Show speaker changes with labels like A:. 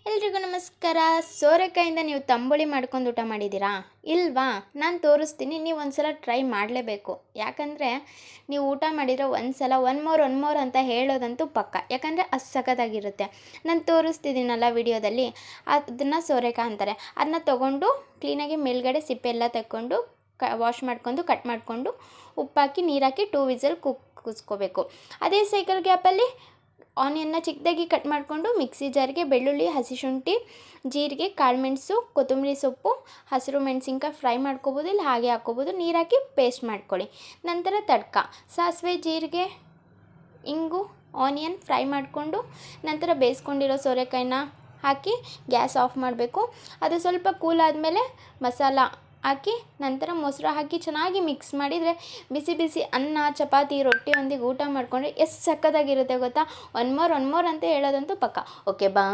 A: ಎಲ್ರಿಗೂ ನಮಸ್ಕಾರ. ಸೋರೆಕಾಯಿಂದ ನೀವು ತಂಬುಳಿ ಮಾಡ್ಕೊಂಡು ಊಟ ಮಾಡಿದ್ದೀರಾ ಇಲ್ವಾ? ನಾನು ತೋರಿಸ್ತೀನಿ, ನೀವು ಒಂದ್ಸಲ ಟ್ರೈ ಮಾಡಲೇಬೇಕು. ಯಾಕಂದರೆ ನೀವು ಊಟ ಮಾಡಿದರೆ ಒಂದ್ಸಲ ಒನ್ ಮೋರ್ ಅಂತ ಹೇಳೋದಂತೂ ಪಕ್ಕ. ಯಾಕಂದರೆ ಅಷ್ಟು ಸಖತ್ತಾಗಿರುತ್ತೆ. ನಾನು ತೋರಿಸ್ತಿದ್ದೀನಲ್ಲ ವಿಡಿಯೋದಲ್ಲಿ, ಅದನ್ನು ಸೋರೆಕಾಯಿ ಅಂತಾರೆ. ಅದನ್ನ ತೊಗೊಂಡು ಕ್ಲೀನಾಗಿ ಮೇಲ್ಗಡೆ ಸಿಪ್ಪೆ ಎಲ್ಲ ತೆಕ್ಕೊಂಡು ವಾಶ್ ಮಾಡ್ಕೊಂಡು ಕಟ್ ಮಾಡಿಕೊಂಡು ಉಪ್ಪಾಕಿ ನೀರಾಕಿ 2 ವಿಸಲ್ ಕೂಗಿಸ್ಕೋಬೇಕು. ಅದೇ ಸೈಕಲ್ ಗ್ಯಾಪಲ್ಲಿ ಆನಿಯನ್ನ ಚಿಕ್ಕದಾಗಿ ಕಟ್ ಮಾಡಿಕೊಂಡು ಮಿಕ್ಸಿ ಜಾರಿಗೆ ಬೆಳ್ಳುಳ್ಳಿ, ಹಸಿಶುಂಠಿ, ಜೀರಿಗೆ, ಕಾಳುಮೆಣಸು, ಕೊತ್ತಂಬರಿ ಸೊಪ್ಪು, ಹಸಿರು ಮೆಣಸಿನ್ಕಾಯಿ ಫ್ರೈ ಮಾಡ್ಕೋಬೋದು, ಇಲ್ಲ ಹಾಗೆ ಹಾಕ್ಕೋಬೋದು. ನೀರು ಹಾಕಿ ಪೇಸ್ಟ್ ಮಾಡ್ಕೊಳ್ಳಿ. ನಂತರ ತಡ್ಕ ಸಾಸಿವೆ, ಜೀರಿಗೆ, ಇಂಗು, ಆನಿಯನ್ ಫ್ರೈ ಮಾಡಿಕೊಂಡು ನಂತರ ಬೇಯಿಸ್ಕೊಂಡಿರೋ ಸೋರೆಕಾಯಿನ ಹಾಕಿ ಗ್ಯಾಸ್ ಆಫ್ ಮಾಡಬೇಕು. ಅದು ಸ್ವಲ್ಪ ಕೂಲ್ ಆದಮೇಲೆ ಮಸಾಲ ಹಾಕಿ ನಂತರ ಮೊಸರು ಹಾಕಿ ಚೆನ್ನಾಗಿ ಮಿಕ್ಸ್ ಮಾಡಿದರೆ ಬಿಸಿ ಬಿಸಿ ಅನ್ನ, ಚಪಾತಿ, ರೊಟ್ಟಿಯೊಂದಿಗೆ ಊಟ ಮಾಡಿಕೊಂಡ್ರೆ ಎಷ್ಟು ಸಕ್ಕತ್ತಾಗಿರುತ್ತೆ ಗೊತ್ತಾ. ಒನ್ ಮೋರ್ ಅಂತ ಹೇಳೋದಂತೂ ಪಕ್ಕ. ಓಕೆ, ಬಾ.